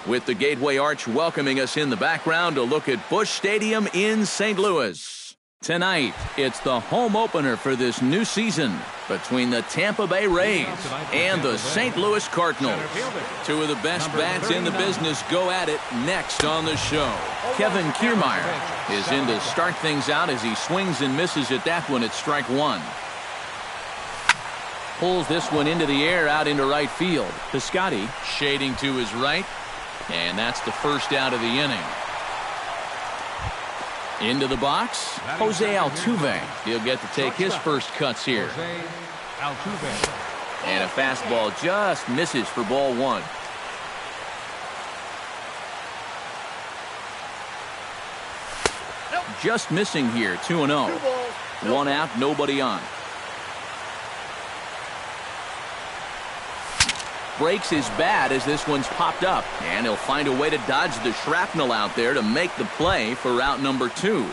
With the Gateway Arch welcoming us in the background, a look at Busch Stadium in St. Louis. Tonight, it's the home opener for this new season between the Tampa Bay Rays and the St. Louis Cardinals. Two of the best bats in the business go at it next on the show. Kevin Kiermaier is in to start things out as he swings and misses at that one at strike one. Pulls this one into the air out into right field. Piscotty shading to his right, and that's the first out of the inning. Into the box, Jose Altuve. He'll get to take his first cuts here. And a fastball just misses for ball one. Just missing here, 2-0. One out, nobody on. Breaks his bat as this one's popped up, and he'll find a way to dodge the shrapnel out there to make the play for out number two.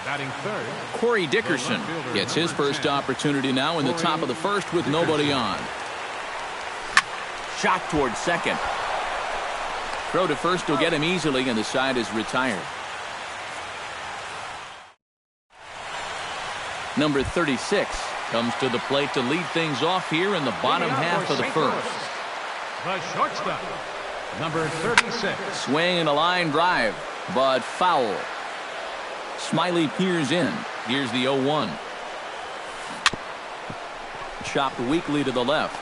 Batting third, Corey Dickerson gets his first opportunity now in the top of the first with nobody on. Shot towards second. Throw to first will get him easily, and the side is retired. Number 36 comes to the plate to lead things off here in the bottom half of the first. the shortstop, number 36. Swing and a line drive, but foul. Smiley peers in. Here's the 0-1. Chopped weakly to the left.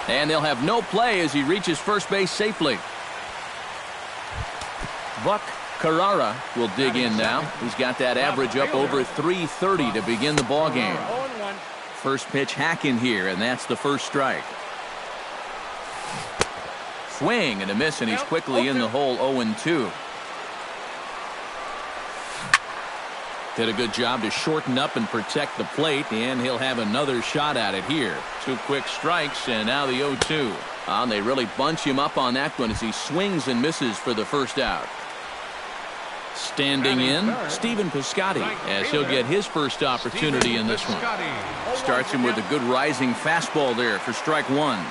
And they'll have no play as he reaches first base safely. Buck Carrara will dig in now. He's got that average up over 330 to begin the ball game. First pitch hack in here, and that's the first strike. Swing and a miss, and he's quickly in the hole. 0-2. Did a good job to shorten up and protect the plate, and he'll have another shot at it here. 2 quick strikes, and now the 0-2. They really bunch him up on that one as he swings and misses for the first out. Standing in, Stephen Piscotty, as he'll get his first opportunity in this one. Starts him with a good rising fastball there for strike one.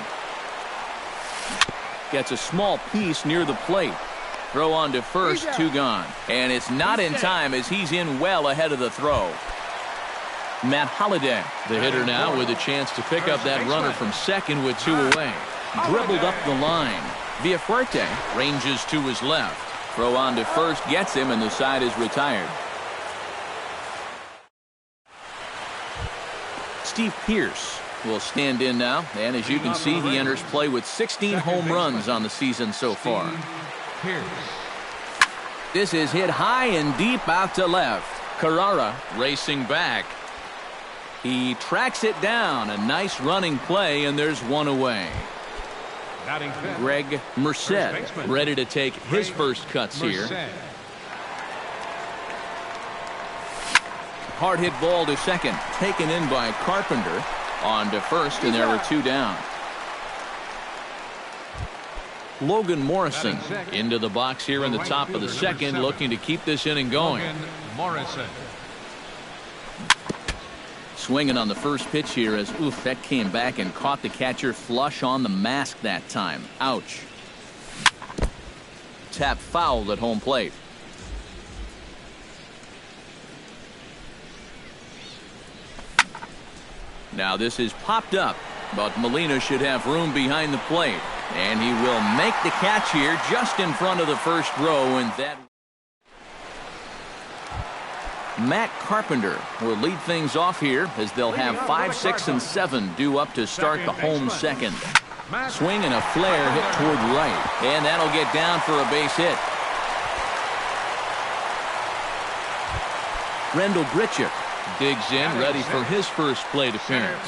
Gets a small piece near the plate. Throw on to first, 2 gone. And it's not in time as he's in well ahead of the throw. Matt Holliday, the hitter now, with a chance to pick up that runner from second with 2 away. Dribbled up the line. Villafuerte ranges to his left. Throw on to first, gets him, and the side is retired. Steve Pearce will stand in now, and as you can see, he enters play with 16 home runs on the season so far. This is hit high and deep out to left. Carrara racing back. He tracks it down. A nice running play, and there's 1 away. Greg Merced ready to take his first cuts here. Hard hit ball to second, taken in by Carpenter. On to first, and there are 2 down. Logan Morrison into the box here in the top of the second, looking to keep this inning going. Swinging on the first pitch here as that came back and caught the catcher flush on the mask that time. Ouch. Tap fouled at home plate. Now this is popped up, but Molina should have room behind the plate. And he will make the catch here just in front of the first row, and that Matt Carpenter will lead things off here as they'll have 5, 6, and 7 due up to start the home second. Swing and a flare hit toward right, and that'll get down for a base hit. Rendell Grichuk digs in, ready for his first plate appearance.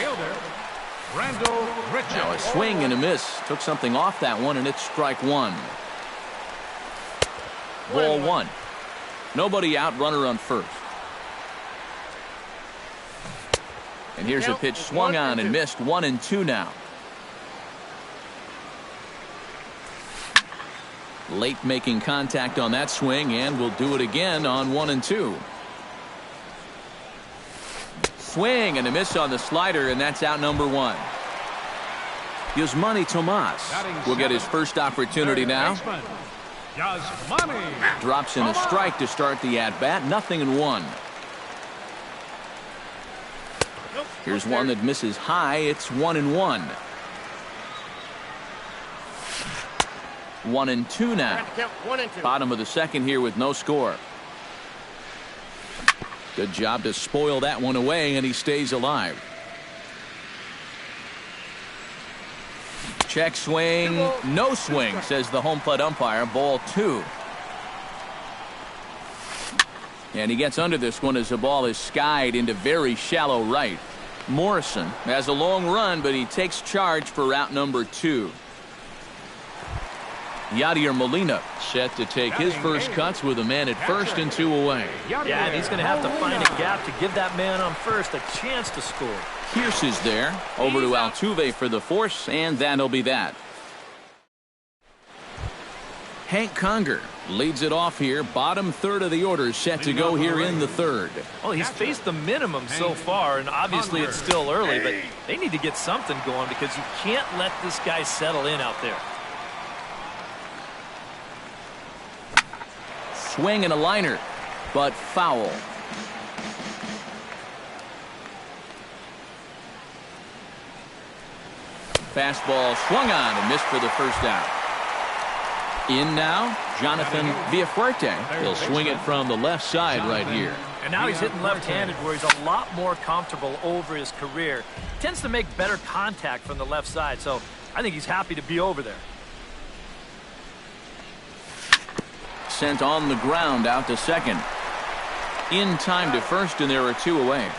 Now a swing and a miss. Took something off that one, and it's strike one. Ball 1. Nobody out, runner on first. And here's a pitch swung on and missed. 1-2 now. Late making contact on that swing, and will do it again on 1-2. Swing and a miss on the slider, and that's out number 1. Yasmani Tomas will get his first opportunity now. Drops in a strike to start the at-bat. 0-1. Here's one that misses high. It's 1-1. 1-2 now. Bottom of the second here with no score. Good job to spoil that one away, and he stays alive. Check swing, no swing, says the home plate umpire. Ball 2. And he gets under this one as the ball is skied into very shallow right. Morrison has a long run, but he takes charge for route number 2. Yadier Molina set to take his first cuts with a man at first and 2 away. Yeah, and he's going to have to find a gap to give that man on first a chance to score. Pierce is there. Over to Altuve for the force, and that'll be that. Hank Conger leads it off here. Bottom third of the order set to go here in the third. Well, he's faced the minimum so far, and obviously it's still early, but they need to get something going because you can't let this guy settle in out there. Swing and a liner, but foul. Fastball swung on and missed for the first out. In now, Jonathan Villafuerte. He'll swing it from the left side right here. And now he's hitting left-handed where he's a lot more comfortable over his career. Tends to make better contact from the left side, so I think he's happy to be over there. Sent on the ground out to second. In time to first, and there are 2 away.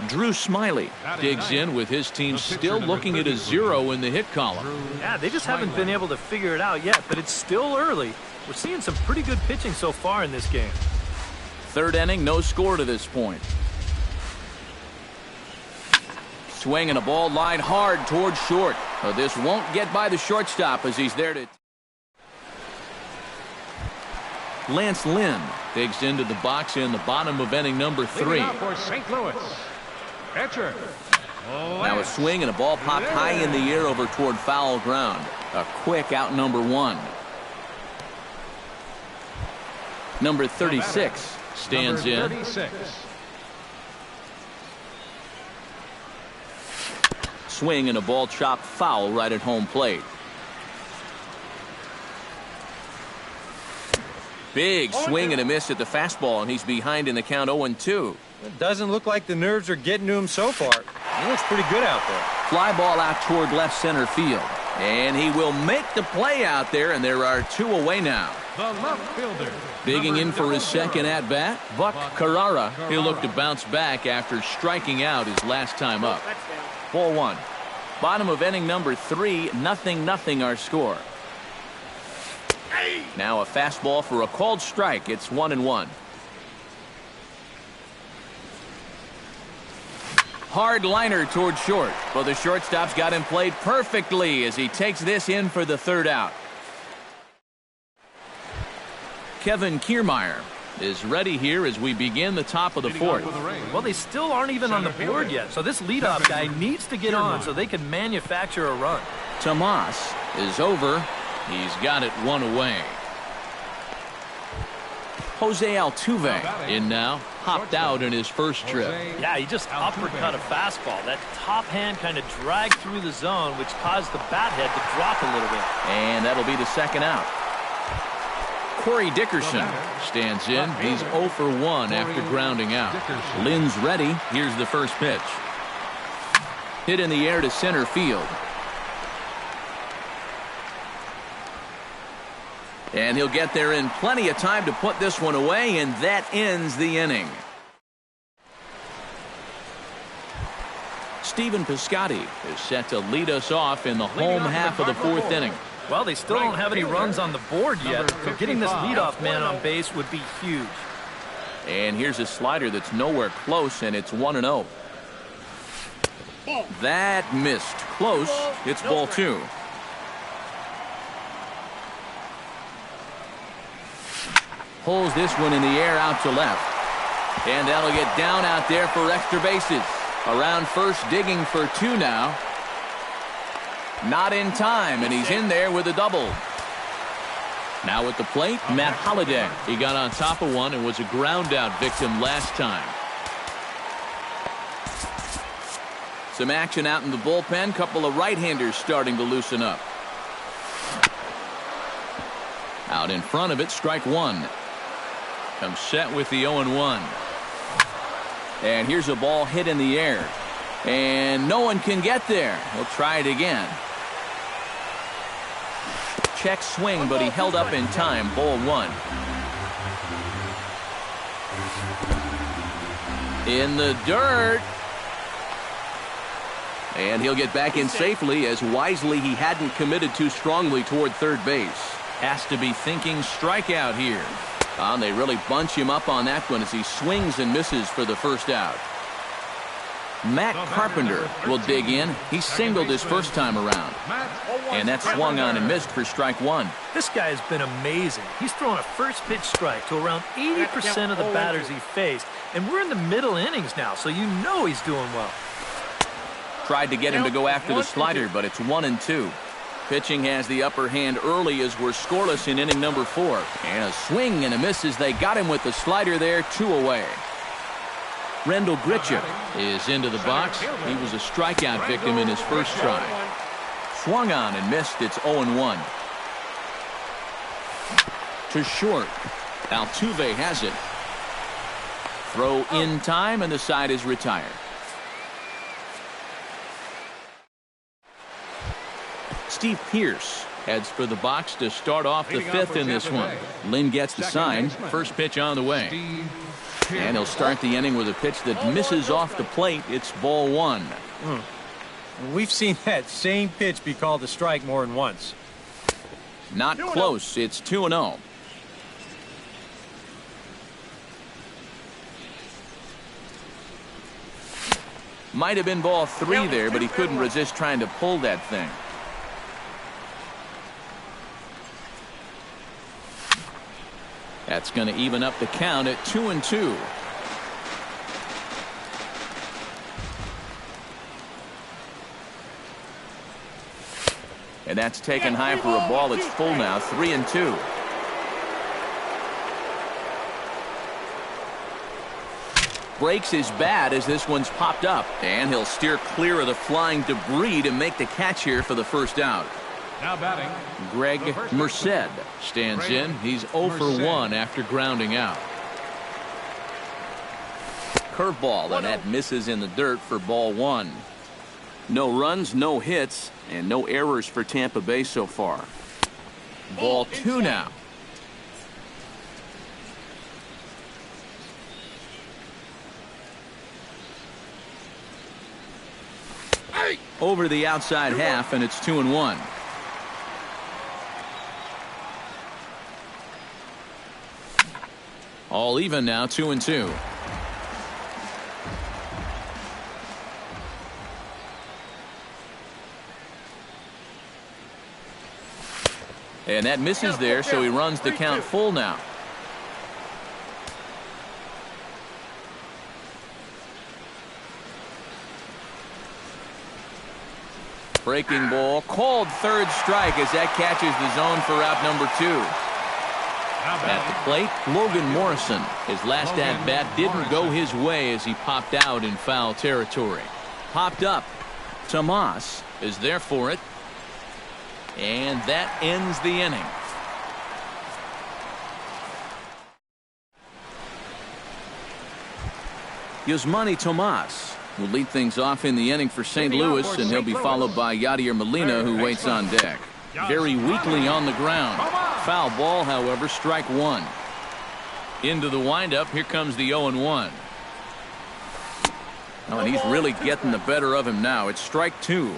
Drew Smiley digs in with his team still looking at a 0 in the hit column. Yeah, they just haven't been able to figure it out yet, but it's still early. We're seeing some pretty good pitching so far in this game. Third inning, no score to this point. Swing and a ball line hard towards short. This won't get by the shortstop as he's there to... Lance Lynn digs into the box in the bottom of inning number 3. For St. Louis. Pitcher. Now a swing and a ball popped high in the air over toward foul ground. A quick out number 1. Number 36 stands in. 36. Swing and a ball chopped foul right at home plate. Big swing and a miss at the fastball, and he's behind in the count 0-2. It doesn't look like the nerves are getting to him so far. He looks pretty good out there. Fly ball out toward left center field. And he will make the play out there, and there are 2 away now. The left fielder. Digging in for his second at-bat, Buck Carrara. He'll look to bounce back after striking out his last time up. Ball 1. Bottom of inning number 3, 0-0 our score. Now a fastball for a called strike. It's 1-1. Hard liner toward short. Well, the shortstop's got him played perfectly as he takes this in for the third out. Kevin Kiermaier is ready here as we begin the top of the fourth. Well, they still aren't even on the board yet, so this leadoff guy needs to get on so they can manufacture a run. Tomas is over. He's got it 1 away. Jose Altuve in now. Hopped out in his first trip. Yeah, he just uppercut a fastball. That top hand kind of dragged through the zone, which caused the bat head to drop a little bit. And that'll be the second out. Corey Dickerson stands in. He's 0 for 1 after grounding out. Lynn's ready. Here's the first pitch. Hit in the air to center field. And he'll get there in plenty of time to put this one away, and that ends the inning. Stephen Piscotty is set to lead us off in the home half of the fourth inning. Well, they still don't have any runs on the board yet, so getting this leadoff man on base would be huge. And here's a slider that's nowhere close, and it's 1-0. That missed close. It's ball 2. Pulls this one in the air out to left. And that'll get down out there for extra bases. Around first, digging for 2 now. Not in time, and he's in there with a double. Now at the plate, Matt Holliday. He got on top of one and was a ground-out victim last time. Some action out in the bullpen. Couple of right-handers starting to loosen up. Out in front of it, strike one. Comes set with the 0-1. And here's a ball hit in the air. And no one can get there. He'll try it again. Check swing, but he held up in time. Ball one. In the dirt. And he'll get back in safely, as wisely he hadn't committed too strongly toward third base. Has to be thinking strikeout here. And they really bunch him up on that one as he swings and misses for the first out. Matt Carpenter will dig in. He singled his first time around. And that swung on and missed for strike one. This guy has been amazing. He's thrown a first pitch strike to around 80% of the batters he faced. And we're in the middle innings now, so you know he's doing well. Tried to get him to go after the slider, but it's 1-2. Pitching has the upper hand early as we're scoreless in inning number 4. And a swing and a miss as they got him with the slider there, 2 away. Rendell Grichuk is into the box. He was a strikeout victim in his first try. Swung on and missed. It's 0-1. To short. Altuve has it. Throw in time, and the side is retired. Steve Pearce heads for the box to start off the 5th in this one. Lynn gets the sign. First pitch on the way. And he'll start the inning with a pitch that misses off the plate. It's ball one. We've seen that same pitch be called a strike more than once. Not close. It's 2-0. Might have been ball 3 there, but he couldn't resist trying to pull that thing. That's going to even up the count at 2-2. And that's taken high for a ball. It's full now, 3-2. Breaks his bat as this one's popped up. And he'll steer clear of the flying debris to make the catch here for the first out. Now batting, Greg Merced stands in. He's 0 for 1 after grounding out. Curveball, and that misses in the dirt for ball one. No runs, no hits, and no errors for Tampa Bay so far. Ball 2 now. Over the outside half, and it's 2-1. All even now, 2-2. And that misses there, so he runs the count full now. Breaking ball, called third strike as that catches the zone for out number 2. At the plate, Logan Morrison. His last at-bat didn't go his way as he popped out in foul territory. Popped up. Tomas is there for it. And that ends the inning. Yasmani Tomas will lead things off in the inning for St. Louis, and he'll be followed by Yadier Molina, who waits on deck. Very weakly on the ground. Foul ball, however, strike one. Into the windup, here comes the 0-1. Oh, and he's really getting the better of him now. It's strike 2.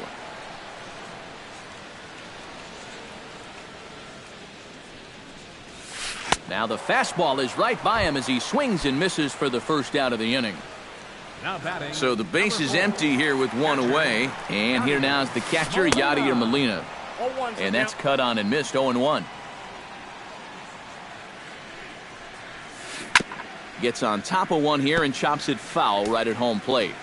Now the fastball is right by him as he swings and misses for the first out of the inning. So the base is empty here with 1 away. And here now is the catcher, Yadier Molina. And that's cut on and missed, 0-1. Gets on top of one here and chops it foul right at home plate.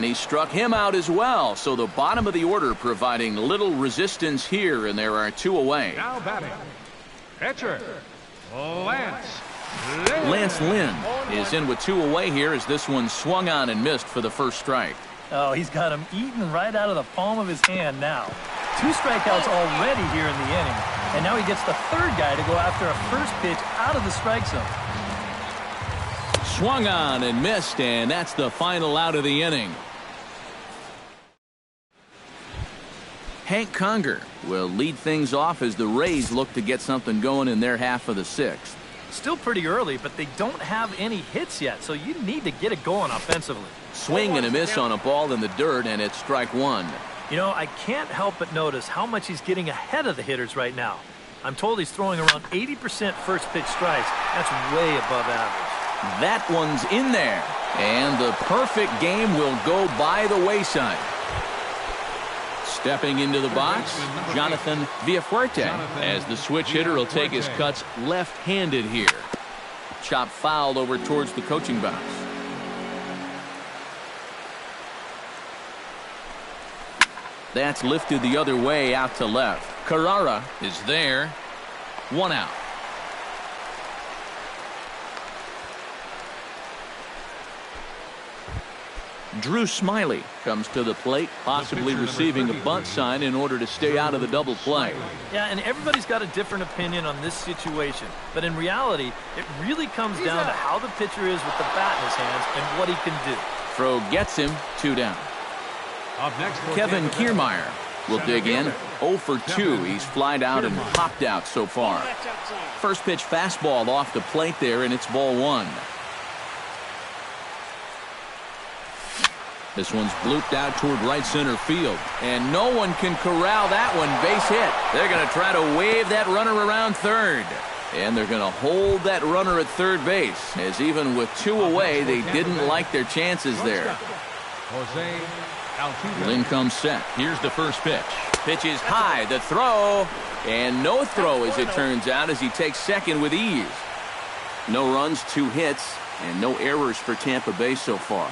And he struck him out as well. So the bottom of the order providing little resistance here, and there are 2 away. Now batting. Pitcher. Lance Lynn is in with 2 away here as this one swung on and missed for the first strike. Oh, he's got him eaten right out of the palm of his hand now. 2 strikeouts already here in the inning. And now he gets the 3rd guy to go after a first pitch out of the strike zone. Swung on and missed, and that's the final out of the inning. Hank Conger will lead things off as the Rays look to get something going in their half of the 6th. Still pretty early, but they don't have any hits yet, so you need to get it going offensively. Swing and a miss on a ball in the dirt, and it's strike 1. You know, I can't help but notice how much he's getting ahead of the hitters right now. I'm told he's throwing around 80% first pitch strikes. That's way above average. That one's in there, and the perfect game will go by the wayside. Stepping into the box, Jonathan Villafuerte, as the switch hitter will take his cuts left-handed here. Chop fouled over towards the coaching box. That's lifted the other way out to left. Carrara is there. 1 out. Drew Smiley comes to the plate, possibly receiving a bunt sign in order to stay out of the double play. Yeah, and everybody's got a different opinion on this situation. But in reality, it really comes down to how the pitcher is with the bat in his hands and what he can do. Throw gets him, 2 down. Up next for Kevin Kiermaier will dig in. 0 for 2. He's flied out and popped out so far. First pitch fastball off the plate there, and it's ball 1. This one's blooped out toward right center field, and no one can corral that one. Base hit. They're going to try to wave that runner around third, and they're going to hold that runner at third base, as even with 2 away, they didn't like their chances there. Lynn comes set. Here's the first pitch. Pitch is high. The throw, and no throw as it turns out, as he takes second with ease. No runs, 2 hits, and no errors for Tampa Bay so far.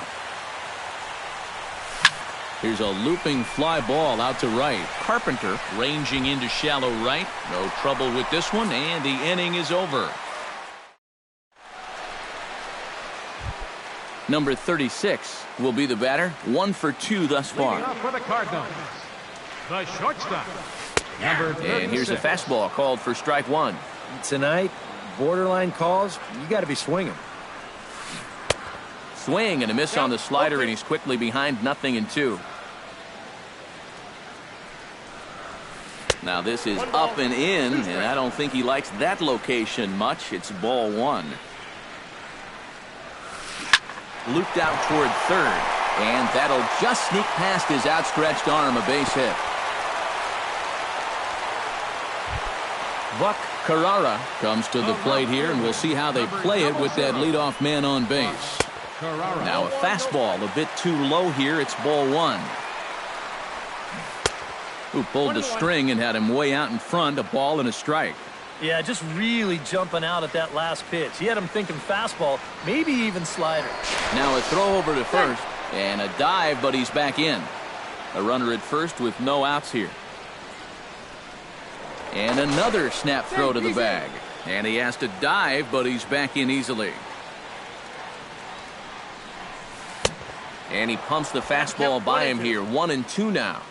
Here's a looping fly ball out to right. Carpenter ranging into shallow right. No trouble with this one, and the inning is over. Number 36 will be the batter. 1 for 2 thus far. For the Cardinals, the shortstop, number 36. And here's a fastball called for strike 1. Tonight, borderline calls, you got to be swinging. Swing and a miss on the slider, and he's quickly behind 0-2. Now this is up and in, and I don't think he likes that location much. It's ball 1. Looped out toward third, and that'll just sneak past his outstretched arm, a base hit. Buck Carrara comes to the plate here, and we'll see how they play it with that leadoff man on base. Now a fastball a bit too low here. It's ball 1. Who pulled the string and had him way out in front. A ball and a strike. Yeah, just really jumping out at that last pitch. He had him thinking fastball, maybe even slider. Now a throw over to first and a dive, but he's back in. A runner at first with no outs here. And another snap throw to the bag. And he has to dive, but he's back in easily. And he pumps the fastball by him here. 1-2 now.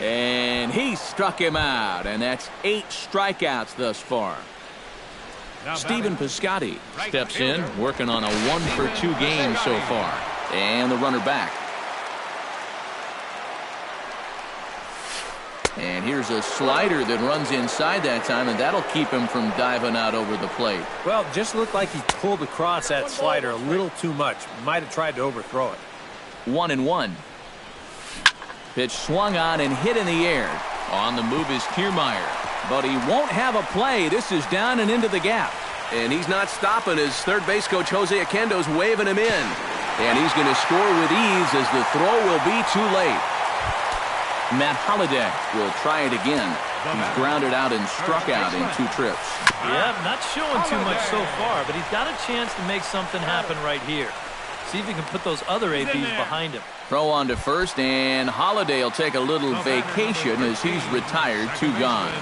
And he struck him out, and that's 8 strikeouts thus far. Stephen Piscotty steps in, working on a 1 for 2 game so far. And the runner back. And here's a slider that runs inside that time, and that'll keep him from diving out over the plate. Well, just looked like he pulled across that slider a little too much. Might have tried to overthrow it. 1-1. Pitch swung on and hit in the air. On the move is Kiermaier, but he won't have a play. This is down and into the gap. And he's not stopping as third base coach Jose Oquendo's waving him in. And he's going to score with ease as the throw will be too late. Matt Holliday will try it again. He's grounded out and struck out in 2 trips. Yeah, not showing too much so far, but he's got a chance to make something happen right here. See if he can put those other ABs behind him. Throw on to first, and Holiday will take a little vacation as he's retired. 2 gone.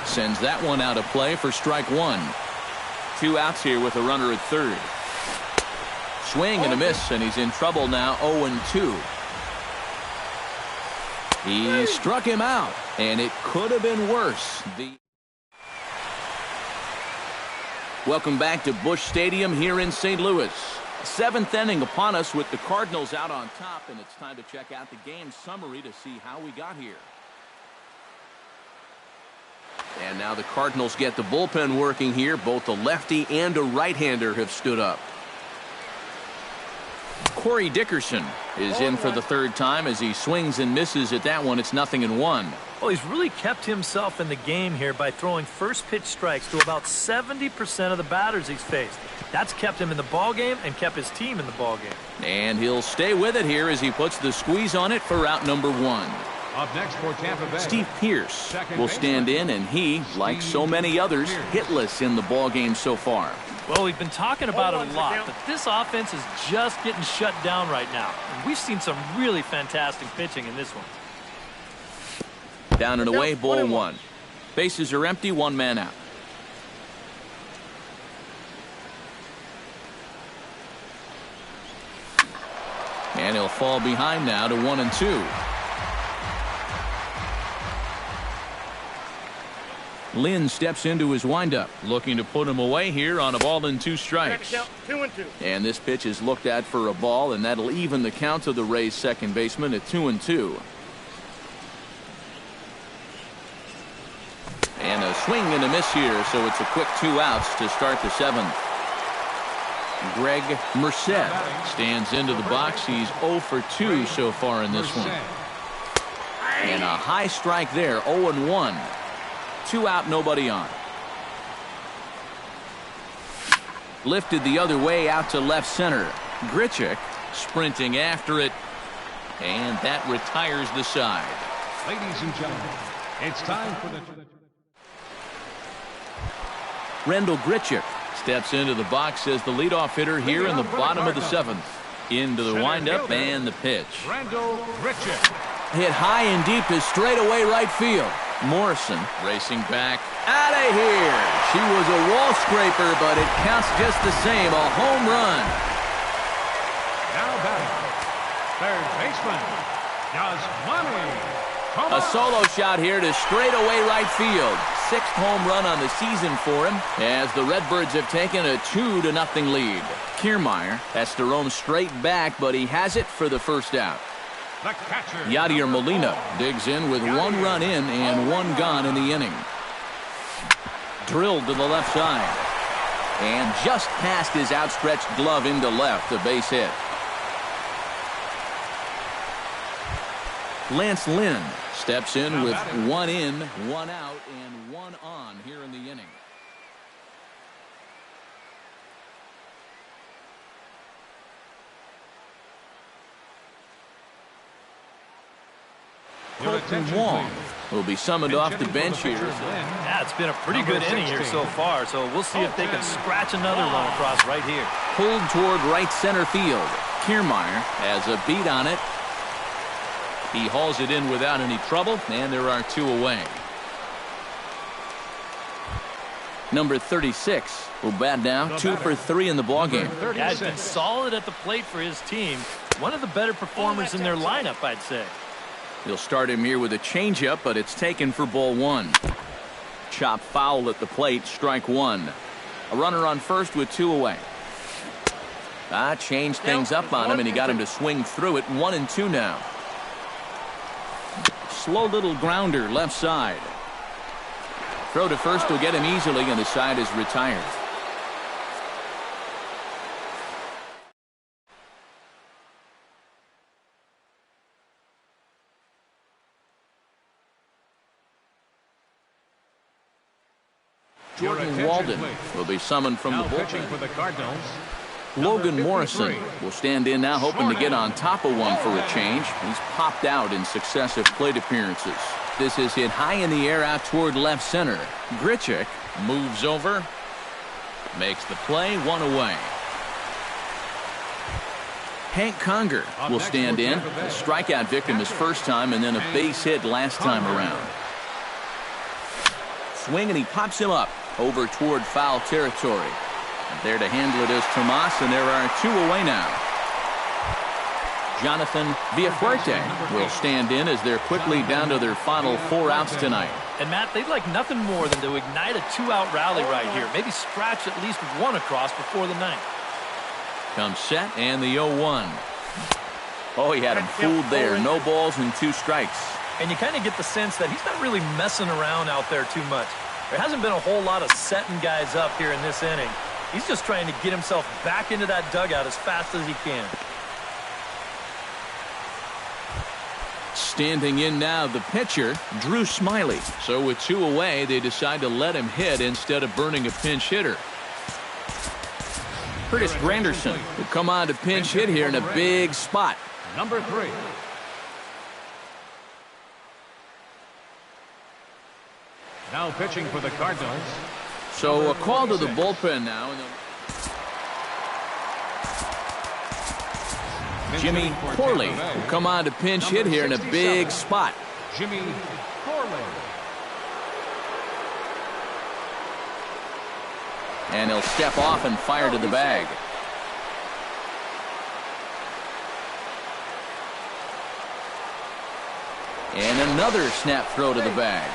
Sends that one out of play for strike 1. 2 outs here with a runner at third. Swing and a miss, and he's in trouble now. 0-2. He struck him out, and it could have been worse. Welcome back to Busch Stadium here in St. Louis. 7th inning upon us with the Cardinals out on top, and it's time to check out the game summary to see how we got here. And now the Cardinals get the bullpen working here. Both a lefty and a right-hander have stood up. Corey Dickerson is in for the 3rd time as he swings and misses at that one. It's 0-1. Well, he's really kept himself in the game here by throwing first pitch strikes to about 70% of the batters he's faced. That's kept him in the ballgame and kept his team in the ballgame. And he'll stay with it here as he puts the squeeze on it for out number 1. Up next for Tampa Bay, Steve Pearce will stand in, and he, like so many others, hitless in the ballgame so far. Well, we've been talking about it a lot, but this offense is just getting shut down right now. And we've seen some really fantastic pitching in this one. Down and away, ball 1. Bases are empty, 1 man out. And he'll fall behind now to 1-2. Lynn steps into his windup, looking to put him away here on a ball and 2 strikes. 2-2. And this pitch is looked at for a ball, and that'll even the count of the Rays' second baseman at 2-2. And a swing and a miss here, so it's a quick 2 outs to start the 7th. Greg Merced stands into the box. He's 0 for 2 so far in this one. And a high strike there, 0-1. 2 out, nobody on. Lifted the other way out to left center. Grichuk sprinting after it, and that retires the side. ladies and gentlemen, it's time for the... Rendell Grichuk steps into the box as the leadoff hitter here in the bottom of the 7th. Into the windup and the pitch. Rendell Grichuk. Hit high and deep to straightaway right field. Morrison racing back out of here. She was a wall scraper, but it counts just the same. A home run. Now batting, third baseman, Yasmani. A solo shot here to straightaway right field. 6th home run on the season for him as the Redbirds have taken a 2-0 lead. Kiermaier has to roam straight back, but he has it for the first out. The catcher, Yadier Molina digs in with 1 run in and 1 gone in the inning. Drilled to the left side. And just past his outstretched glove into left, a base hit. Lance Lynn steps in with 1 in, 1 out, and 1 on here in the inning. Colton Wong will be summoned off the bench here. Yeah, it's been a pretty good inning here so far, so we'll see if they can scratch another run across right here. Pulled toward right center field. Kiermaier has a beat on it. He hauls it in without any trouble, and there are 2 away. Number 36 will bat now, 2 for 3 in the ballgame. Yeah, he's been solid at the plate for his team. One of the better performers in their lineup, I'd say. He'll start him here with a changeup, but it's taken for ball 1. Chop foul at the plate, strike 1. A runner on first with 2 away. Changed things up on him, and he got him to swing through it. 1-2 now. Slow little grounder left side. Throw to first will get him easily, and the side is retired. Jordan Walden will be summoned from the bullpen. Pitching for the Cardinals, Logan Morrison will stand in now, hoping to get on top of one for a change. He's popped out in successive plate appearances. This is hit high in the air out toward left center. Grichuk moves over, makes the play, one away. Hank Conger will stand in. A strikeout victim his first time and then a base hit last time around. Swing, and he pops him up over toward foul territory. There to handle it is Tomas, and there are two away now. Jonathan Villafuerte will stand in as they're quickly down to their final 4 outs tonight. And Matt, they'd like nothing more than to ignite a 2-out rally right here. Maybe scratch at least one across before the ninth. Comes set, and the 0-1. Oh, he had him fooled there. No balls and 2 strikes. And you kind of get the sense that he's not really messing around out there too much. There hasn't been a whole lot of setting guys up here in this inning. He's just trying to get himself back into that dugout as fast as he can. Standing in now, the pitcher, Drew Smiley. So with 2 away, they decide to let him hit instead of burning a pinch hitter. Curtis Granderson will come on to pinch hit here in a big spot. Number 3. Now pitching for the Cardinals. So a call to the bullpen now. Jimmy Corley will come on to pinch hit here in a big spot. Jimmy Corley. And he'll step off and fire to the bag. And another snap throw to the bag.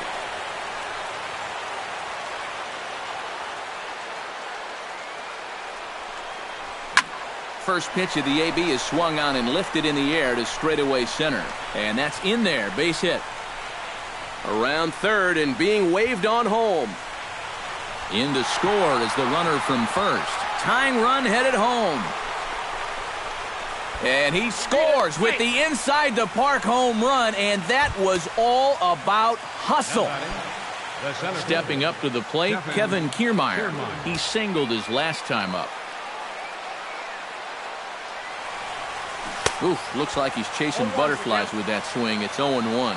First pitch of the AB is swung on and lifted in the air to straightaway center. And that's in there, base hit. Around third and being waved on home. In to score is the runner from first. Tying run headed home. And he scores with the inside the park home run, and that was all about hustle. Stepping up to the plate, Kevin Kiermaier. He singled his last time up. Oof, looks like he's chasing butterflies with that swing. It's 0-1.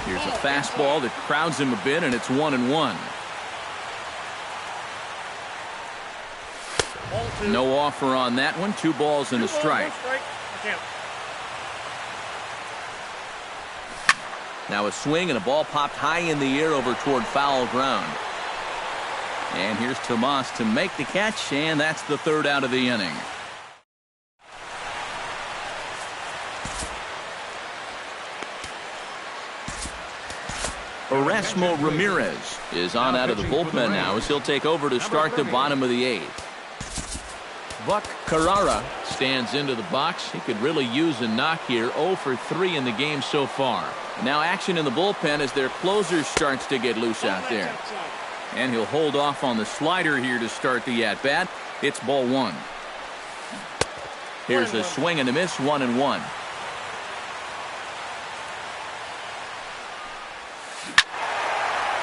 Here's a fastball that crowds him a bit, and it's 1-1. No offer on that one. 2 balls and a strike. Now a swing and a ball popped high in the air over toward foul ground. And here's Tomas to make the catch, and that's the 3rd out of the inning. Erasmo Ramirez is on out of the bullpen now as he'll take over to start the bottom of the 8th. Buck Carrara stands into the box. He could really use a knock here. 0 for 3 in the game so far. Now action in the bullpen as their closer starts to get loose out there. And he'll hold off on the slider here to start the at-bat. It's ball 1. Here's a swing and a miss, 1-1.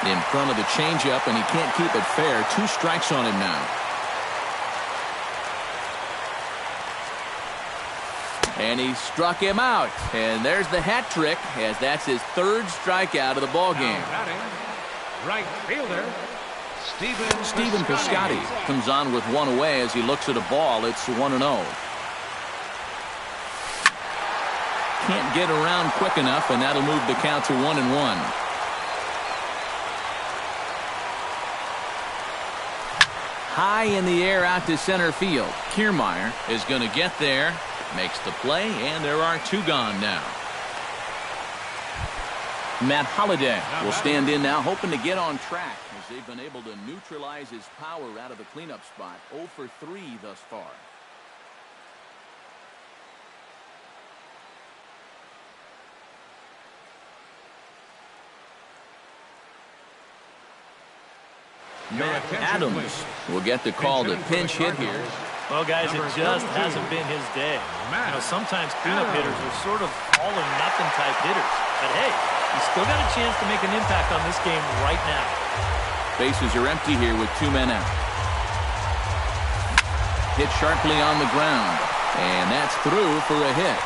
In front of the changeup, and he can't keep it fair. 2 strikes on him now. And he struck him out. And there's the hat trick, as that's his 3rd strikeout of the ballgame. Right fielder, Stephen Piscotty comes on with 1 away as he looks at a ball. It's 1-0. Can't get around quick enough, and that'll move the count to 1-1. High in the air out to center field. Kiermaier is going to get there, makes the play, and there are 2 gone now. Matt Holliday will stand in now, hoping to get on track as they've been able to neutralize his power out of the cleanup spot. 0 for 3 thus far. Matt Adams will get the call to pinch hit here. Well, guys, it just hasn't been his day. You know, sometimes cleanup hitters are sort of all-or-nothing type hitters. But, hey, he's still got a chance to make an impact on this game right now. Bases are empty here with 2 men out. Hit sharply on the ground, and that's through for a hit.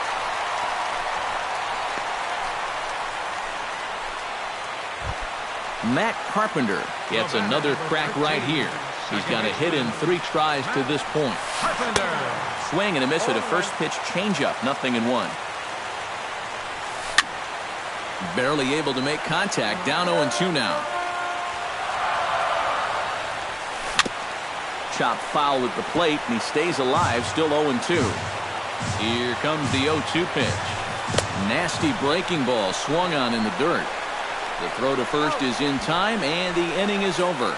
Matt Carpenter gets another crack right here. He's got a hit in 3 tries to this point. Swing and a miss at a first pitch changeup, 0-1. Barely able to make contact, down 0-2 now. Chopped foul at the plate, and he stays alive, still 0-2. Here comes the 0-2 pitch. Nasty breaking ball swung on in the dirt. The throw to first is in time, and the inning is over.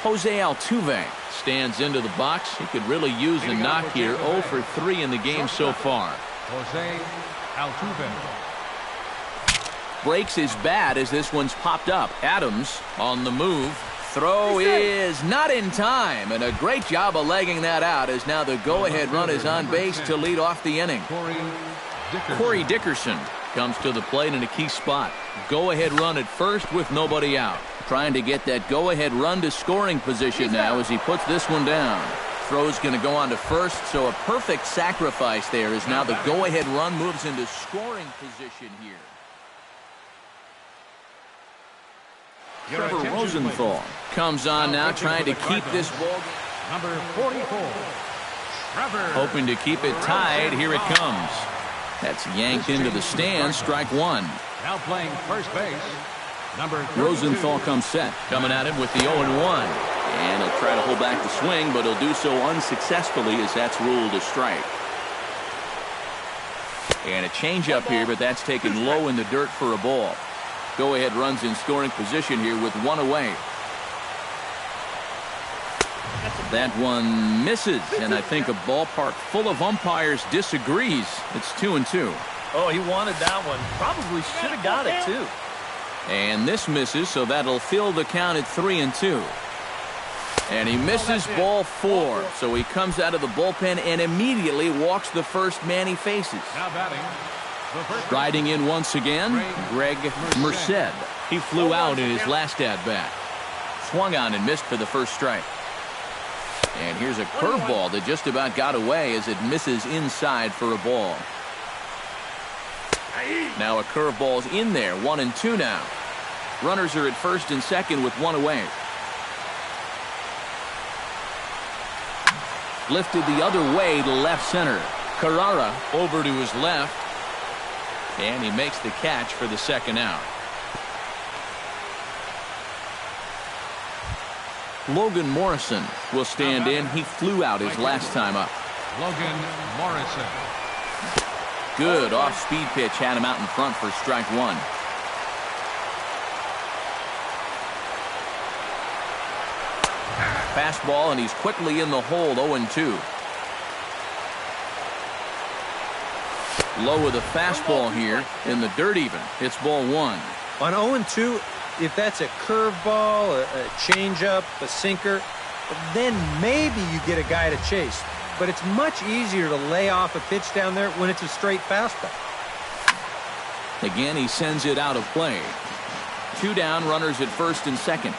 Jose Altuve stands into the box. He could really use a knock here. 0 for 3 in the game so far. Jose Altuve. Breaks his bat as this one's popped up. Adams on the move. Throw is not in time, and a great job of legging that out as now the go-ahead run is on base to lead off the inning. Corey Dickerson comes to the plate in a key spot. Go-ahead run at first with nobody out. Trying to get that go-ahead run to scoring position now as he puts this one down. Throw's going to go on to first, so a perfect sacrifice there as now the go-ahead run moves into scoring position here. Trevor Rosenthal comes on now, trying to keep this ball game. Number 44, Trevor. Hoping to keep it tied. Here it comes. That's yanked into the stands. Strike 1. Now playing first base. Number 32. Rosenthal comes set. Coming at him with the 0-1. And he'll try to hold back the swing, but he'll do so unsuccessfully as that's ruled a strike. And a changeup here, but that's taken low in the dirt for a ball. Go-ahead runs in scoring position here with 1 away. That one misses, and I think a ballpark full of umpires disagrees. It's 2-2. Oh, he wanted that one. Probably should have got it, too. And this misses, so that'll fill the count at 3-2. And he misses ball 4, so he comes out of the bullpen and immediately walks the first man he faces. Now batting. Riding in once again, Greg Merced. He flew out in his last at-bat. Swung on and missed for the first strike. And here's a curveball that just about got away as it misses inside for a ball. Now a curveball's in there, 1-2 now. Runners are at first and second with 1 away. Lifted the other way to left center. Carrara over to his left. And he makes the catch for the second out. Logan Morrison will stand in. He flew out his last time up. Logan Morrison. Good off-speed pitch had him out in front for strike 1. Fastball, and he's quickly in the hole, 0-2. Low with a fastball here in the dirt even. It's ball 1. On 0-2, if that's a curveball, a changeup, a sinker, then maybe you get a guy to chase. But it's much easier to lay off a pitch down there when it's a straight fastball. Again, he sends it out of play. 2 down, runners at first and second.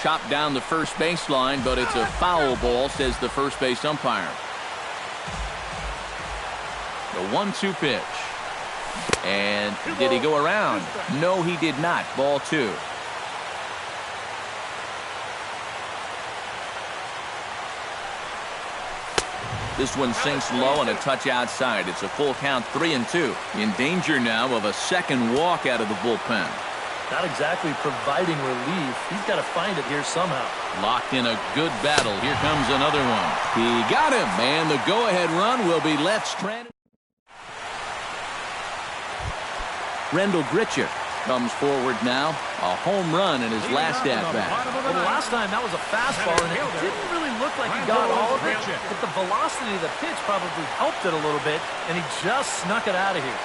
Chopped down the first baseline, but it's a foul ball, says the first base umpire. The 1-2 pitch. And did he go around? No, he did not. Ball 2. This one sinks low and a touch outside. It's a full count, 3-2. In danger now of a second walk out of the bullpen. Not exactly providing relief. He's got to find it here somehow. Locked in a good battle. Here comes another one. He got him, and the go-ahead run will be left stranded. Rendell Gritcher comes forward now. A home run in his last at-bat. Well, the last time that was a fastball, and it didn't really look like he got all of it. But the velocity of the pitch probably helped it a little bit, and he just snuck it out of here.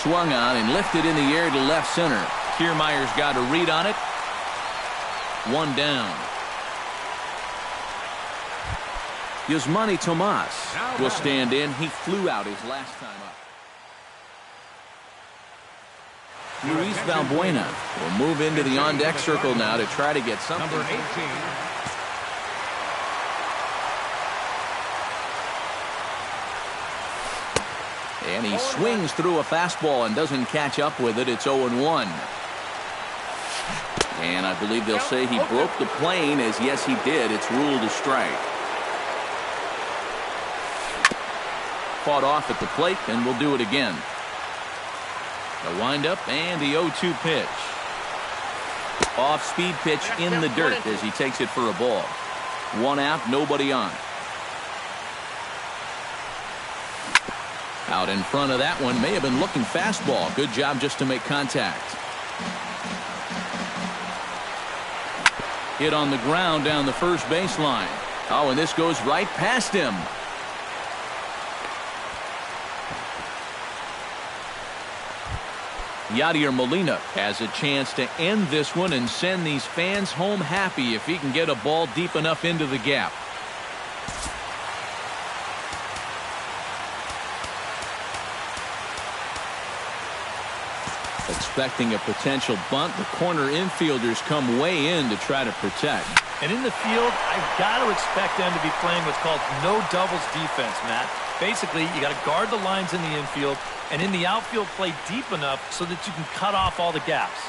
Swung on and lifted in the air to left center. Kiermaier's got a read on it. 1 down. Yasmani Tomas will stand in. He flew out his last time up. Luis Valbuena will move into the on-deck circle now to try to get something. Number 18. And he swings through a fastball and doesn't catch up with it. It's 0-1. And I believe they'll say he broke the plane, as yes, he did. It's ruled a strike. Fought off at the plate, and we'll do it again. The windup and the 0-2 pitch. Off-speed pitch in the dirt as he takes it for a ball. 1 out, nobody on. Out in front of that one, may have been looking fastball. Good job just to make contact. Hit on the ground down the first baseline. Oh, and this goes right past him. Yadier Molina has a chance to end this one and send these fans home happy if he can get a ball deep enough into the gap. Expecting a potential bunt, the corner infielders come way in to try to protect. And in the field, I've got to expect them to be playing what's called no doubles defense, Matt. Basically, you got to guard the lines in the infield, and in the outfield, play deep enough so that you can cut off all the gaps.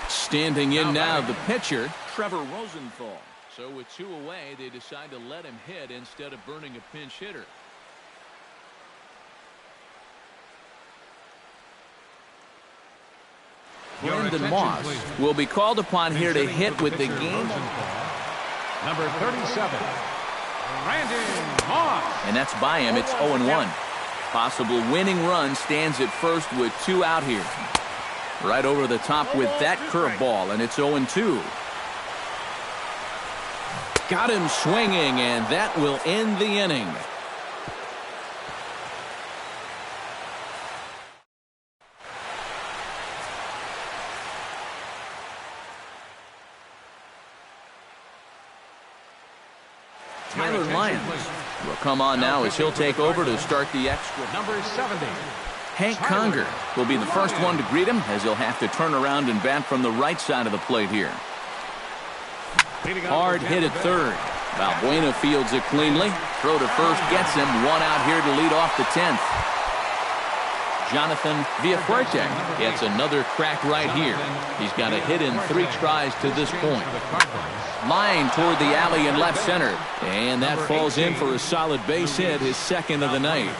Standing in now, the pitcher, Trevor Rosenthal. So with 2 away, they decide to let him hit instead of burning a pinch hitter. Brandon Moss will be called upon here to hit with the game. Number 37, Brandon Moss. And that's by him. It's 0-1. Possible winning run stands at first with 2 out here. Right over the top with that curveball, and it's 0-2. Got him swinging, and that will end the inning. Tyler Lyons will come on now as he'll take over to start the extra. Number 70. Hank Conger will be the first one to greet him as he'll have to turn around and bat from the right side of the plate here. Hard hit at third. Valbuena fields it cleanly. Throw to first gets him. 1 out here to lead off the 10th. Jonathan Villafuerte gets another crack right here. He's got a hit in 3 tries to this point. Line toward the alley in left center. And that falls in for a solid base hit, his second of the night.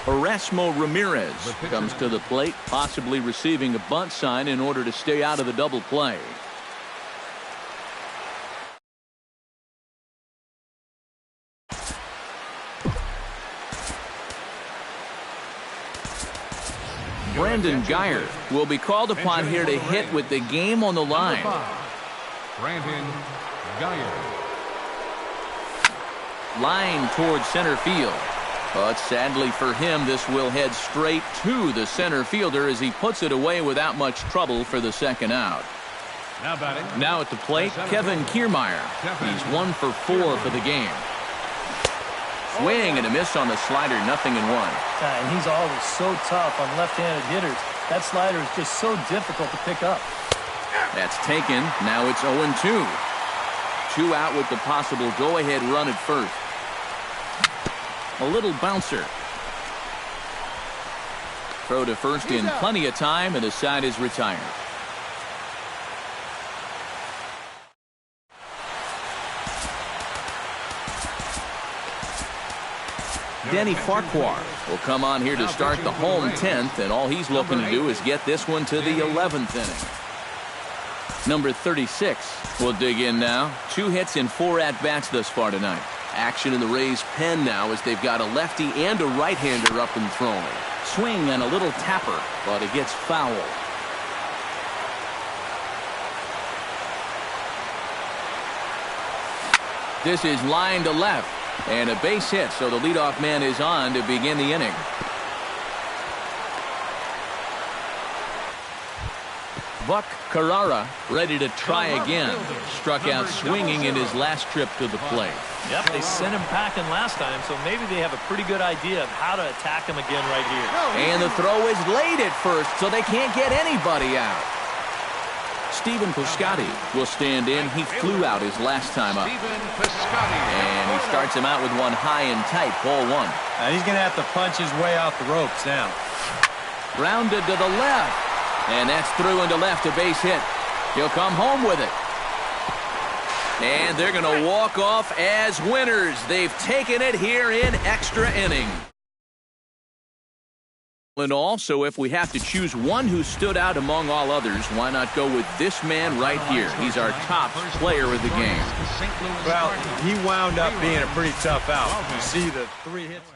Erasmo Ramirez comes to the plate, possibly receiving a bunt sign in order to stay out of the double play. Brandon Geyer will be called upon here to hit with the game on the line. Brandon Geyer. Line towards center field. But sadly for him, this will head straight to the center fielder as he puts it away without much trouble for the second out. Now at the plate, Kevin Kiermaier. He's 1 for 4 for the game. Swing and a miss on the slider, 0-1. And he's always so tough on left-handed hitters. That slider is just so difficult to pick up. That's taken. Now it's 0-2. 2 out with the possible go-ahead run at first. A little bouncer. Throw to first in plenty of time, and the side is retired. Denny Farquhar will come on here to start the home 10th, and all he's looking to do is get this one to the 11th inning. Number 36 will dig in now. 2 hits in 4 at-bats thus far tonight. Action in the Rays' pen now as they've got a lefty and a right-hander up and throwing. Swing and a little tapper, but it gets foul. This is line to left. And a base hit, so the leadoff man is on to begin the inning. Buck Carrara ready to try again. Struck out swinging in his last trip to the plate. Yep, they sent him packing last time, so maybe they have a pretty good idea of how to attack him again right here. And the throw is late at first, so they can't get anybody out. Stephen Piscotty will stand in. He flew out his last time up. And he starts him out with one high and tight, ball one. He's going to have to punch his way off the ropes now. Grounded to the left. And that's through into left, a base hit. He'll come home with it. And they're going to walk off as winners. They've taken it here in extra innings. And also, if we have to choose one who stood out among all others, why not go with this man right here? He's our top player of the game. Well, he wound up being a pretty tough out. You see the 3 hits.